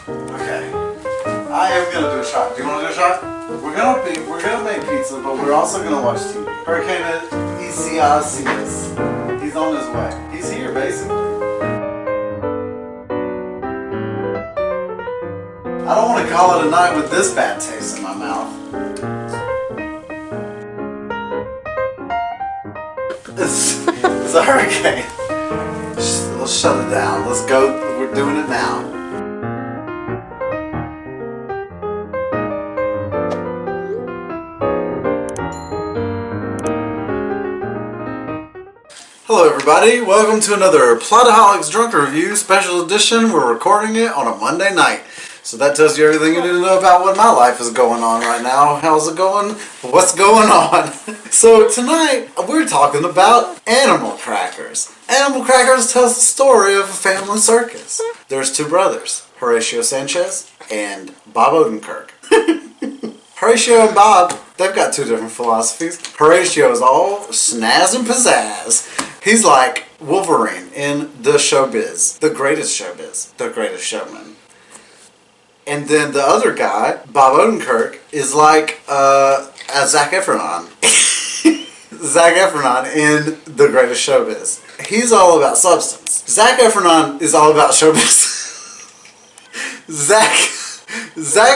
Okay. I am gonna do a shot. Do you want to do a shot? We're gonna make pizza, but we're also gonna watch TV. Hurricane Isiasias. He's on his way. He's here, basically. I don't want to call it a night with this bad taste in my mouth. It's a hurricane. Let's shut it down. Let's go. We're doing it now. Hello everybody, welcome to another Plotaholics Drunk Review Special Edition. We're recording it on a Monday night. So that tells you everything you need to know about what my life is going on right now. How's it going? What's going on? So tonight, we're talking about animal crackers. Animal Crackers tells the story of a family circus. There's two brothers, Horatio Sanchez and Bob Odenkirk. Horatio and Bob, they've got two different philosophies. Horatio is all snazz and pizzazz. He's like Wolverine in the showbiz, the greatest showbiz, the greatest showman. And then the other guy, Bob Odenkirk, is like Zac Efron. Zac Efron in the greatest showbiz. He's all about substance. Zac Efron is all about showbiz. Zac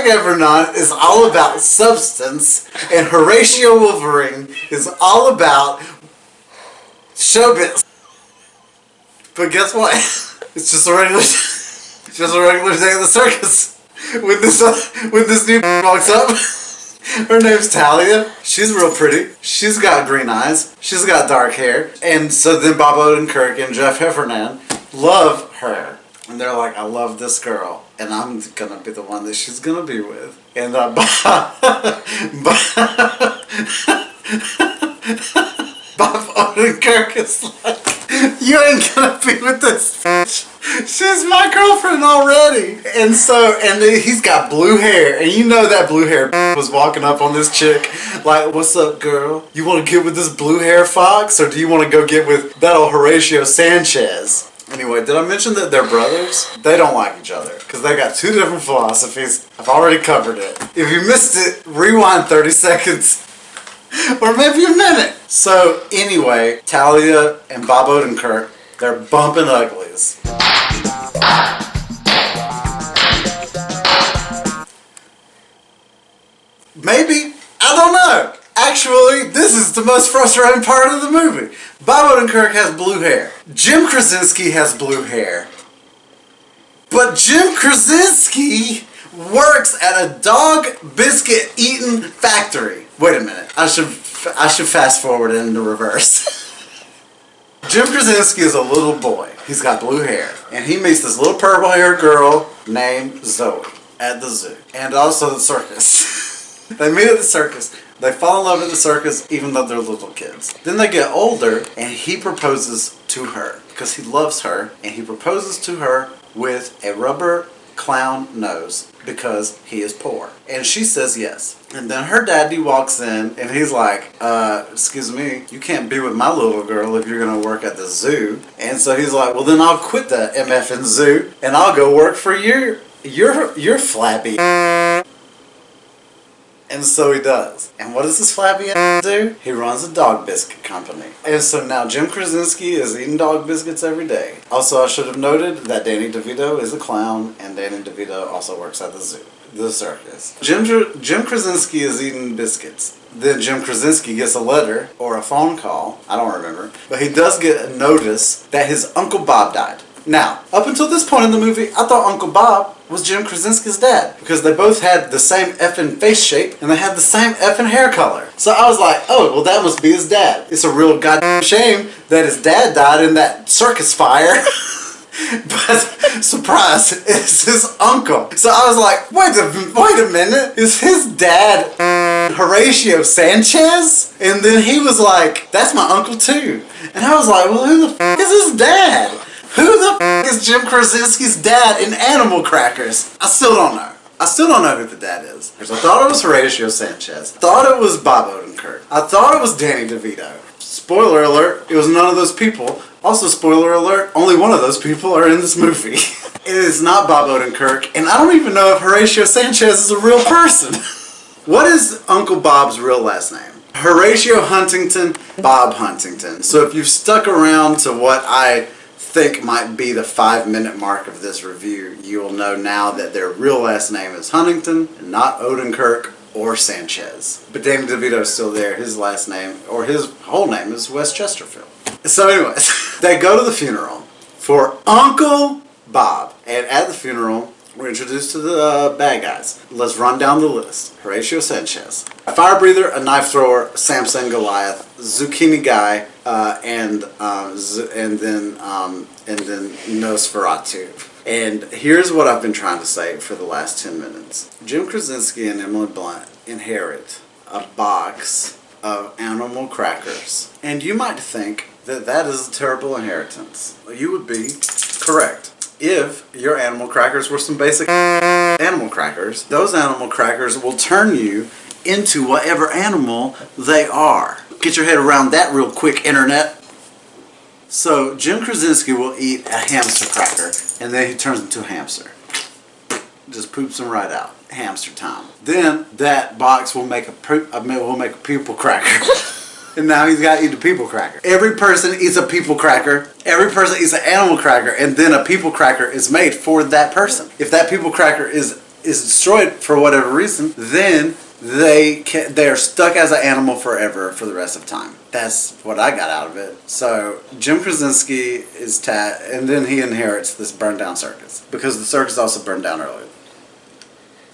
Efron is all about substance, and Horatio Wolverine is all about showbiz. But guess what? It's just a regular day at the circus. When this new walks up, her name's Talia. She's real pretty. She's got green eyes. She's got dark hair. And so then Bob Odenkirk and Jeff Heffernan love her. And they're like, I love this girl, and I'm gonna be the one that she's gonna be with. And Bob Odenkirk is like, you ain't gonna be with this bitch. She's my girlfriend already. And then he's got blue hair, and you know that blue hair was walking up on this chick like, what's up, girl? You want to get with this blue hair fox, or do you want to go get with that old Horatio Sanchez? Anyway, did I mention that they're brothers? They don't like each other because they got two different philosophies. I've already covered it. If you missed it, rewind 30 seconds or maybe a minute. So anyway, Talia and Bob Odenkirk, they're bumping uglies. Maybe. I don't know. Actually, this is the most frustrating part of the movie. Bob Odenkirk has blue hair. Jim Krasinski has blue hair. But Jim Krasinski works at a dog biscuit eating factory. Wait a minute. I should fast forward into reverse. Jim Krasinski is a little boy. He's got blue hair. And he meets this little purple haired girl named Zoe at the zoo. And also the circus. They meet at the circus. They fall in love at the circus even though they're little kids. Then they get older and he proposes to her because he loves her, and he proposes to her with a rubber clown nose because he is poor. And she says yes. And then her daddy walks in and he's like, excuse me, you can't be with my little girl if you're going to work at the zoo. And so he's like, well then I'll quit the MFN zoo and I'll go work for your flabby. And so he does. And what does this flabby ass do? He runs a dog biscuit company. And so now Jim Krasinski is eating dog biscuits every day. Also, I should have noted that Danny DeVito is a clown, and Danny DeVito also works at the zoo, the circus. Jim Krasinski is eating biscuits. Then Jim Krasinski gets a letter or a phone call, I don't remember, but he does get a notice that his Uncle Bob died. Now, up until this point in the movie, I thought Uncle Bob was Jim Krasinski's dad because they both had the same effing face shape and they had the same effing hair color. So I was like, oh, well that must be his dad. It's a real goddamn shame that his dad died in that circus fire. But surprise, it's his uncle. So I was like, wait a minute, is his dad Horatio Sanchez? And then he was like, that's my uncle too. And I was like, well who the f is his dad? Who the f is Jim Krasinski's dad in Animal Crackers? I still don't know. I still don't know who the dad is. I thought it was Horatio Sanchez. I thought it was Bob Odenkirk. I thought it was Danny DeVito. Spoiler alert, it was none of those people. Also, spoiler alert, only one of those people are in this movie. It is not Bob Odenkirk, and I don't even know if Horatio Sanchez is a real person. What is Uncle Bob's real last name? Horatio Huntington, Bob Huntington. So if you've stuck around to what I think might be the 5-minute mark of this review, you will know now that their real last name is Huntington, and not Odenkirk or Sanchez. But Danny DeVito is still there. His last name, or his whole name, is West Chesterfield. So anyways, they go to the funeral for Uncle Bob. And at the funeral, we're introduced to the bad guys. Let's run down the list. Horatio Sanchez, a fire breather, a knife thrower, Samson Goliath, zucchini guy, and then Nosferatu. And here's what I've been trying to say for the last 10 minutes. Jim Krasinski and Emily Blunt inherit a box of animal crackers. And you might think that that is a terrible inheritance. You would be correct. If your animal crackers were some basic animal crackers, those animal crackers will turn you into whatever animal they are. Get your head around that real quick, internet. So Jim Krasinski will eat a hamster cracker, and then he turns into a hamster. Just poops them right out. Hamster time. Then that box will make a people cracker. And now he's got to eat a people cracker. Every person eats a people cracker. Every person eats an animal cracker, and then a people cracker is made for that person. If that people cracker is destroyed for whatever reason, then they're stuck as an animal forever for the rest of time. That's what I got out of it. So Jim Krasinski is and then he inherits this burned down circus, because the circus also burned down earlier.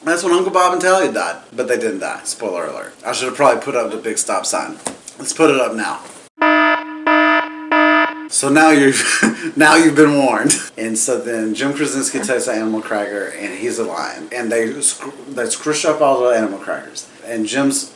That's when Uncle Bob and Talia died, but they didn't die. Spoiler alert. I should have probably put up the big stop sign. Let's put it up now. So now you've been warned. And so then Jim Krasinski takes an animal cracker, and he's a lion, and they squish up all the animal crackers. And Jim's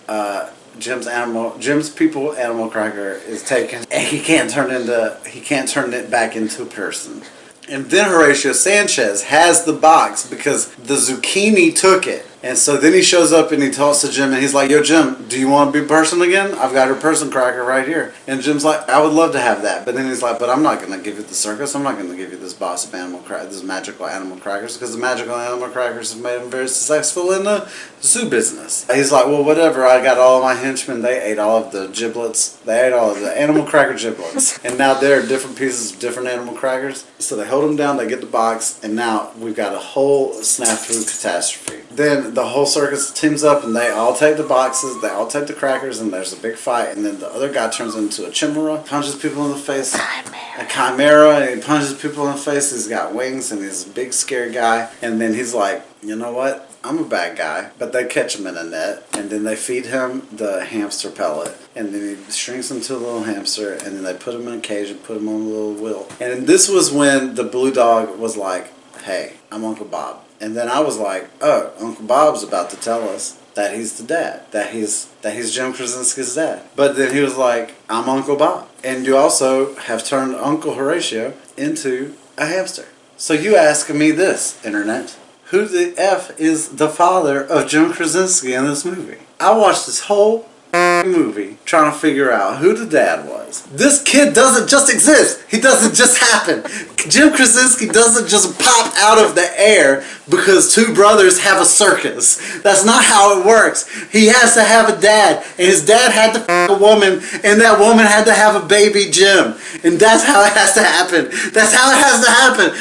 people animal cracker is taken, and he can't turn it back into a person. And then Horatio Sanchez has the box because the zucchini took it. And so then he shows up and he talks to Jim, and he's like, "Yo, Jim, do you want to be a person again? I've got her person cracker right here." And Jim's like, "I would love to have that." But then he's like, "But I'm not going to give you the circus. I'm not going to give you this box of this magical animal crackers, because the magical animal crackers have made him very successful in the zoo business." He's like, "Well, whatever. I got all of my henchmen. They ate all of the giblets. They ate all of the animal cracker giblets. And now there are different pieces of different animal crackers." So they hold him down. They get the box. And now we've got a whole snafu catastrophe. Then the whole circus teams up, and they all take the boxes, they all take the crackers, and there's a big fight. And then the other guy turns into a chimera, punches people in the face. A chimera, and he punches people in the face. He's got wings, and he's a big scary guy. And then he's like, "You know what? I'm a bad guy." But they catch him in a net, and then they feed him the hamster pellet, and then he shrinks into a little hamster, and then they put him in a cage and put him on a little wheel. And this was when the blue dog was like, "Hey, I'm Uncle Bob." And then I was like, "Oh, Uncle Bob's about to tell us that he's the dad, that he's Jim Krasinski's dad." But then he was like, "I'm Uncle Bob. And you also have turned Uncle Horatio into a hamster." So you ask me this, internet. Who the F is the father of Jim Krasinski in this movie? I watched this whole movie trying to figure out who the dad was. This kid doesn't just exist. He doesn't just happen. Jim Krasinski doesn't just pop out of the air because two brothers have a circus. That's not how it works. He has to have a dad, and his dad had to f*** a woman, and that woman had to have a baby Jim. And that's how it has to happen. That's how it has to happen.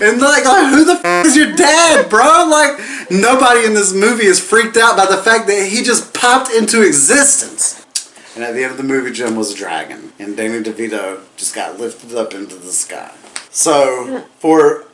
And like who the f*** is your dad, bro? Like, nobody in this movie is freaked out by the fact that he just popped into existence. And at the end of the movie, Jim was a dragon, and Danny DeVito just got lifted up into the sky. So for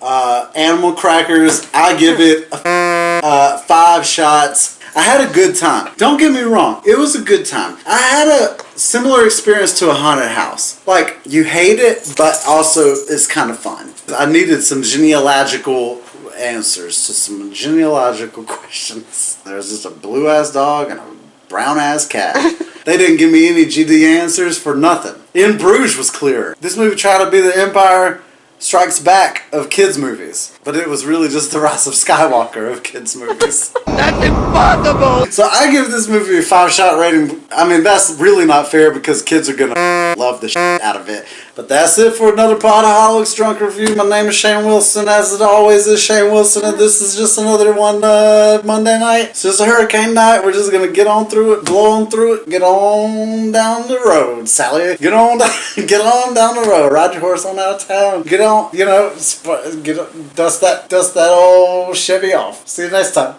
animal crackers, I give it 5 shots. I had a good time. Don't get me wrong, it was a good time. I had a similar experience to a haunted house. Like, you hate it, but also it's kind of fun. I needed some genealogical answers to some genealogical questions. There's just a blue-ass dog and a brown-ass cat. They didn't give me any GD answers for nothing. In Bruges was clearer. This movie tried to be the Empire Strikes Back of kids' movies. but it was really just the Rise of Skywalker of kids' movies. That's impossible! So I give this movie a 5-shot rating. I mean, that's really not fair because kids are gonna love the shit out of it. But that's it for another Plotaholics Drunk Review. My name is Shane Wilson, as it always is Shane Wilson, and this is just another one Monday night. It's just a hurricane night. We're just gonna get on through it, blow on through it, get on down the road, Sally. Get on down the road. Ride your horse on out of town. Get on, dust that old Chevy off. See you next time.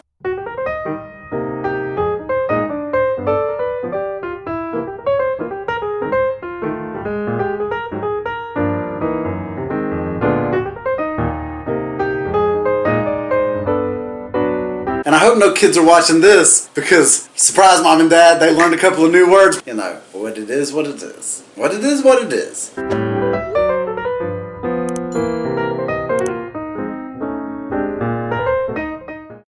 And I hope no kids are watching this because, surprise, Mom and Dad, they learned a couple of new words. You know, what it is, what it is. What it is, what it is.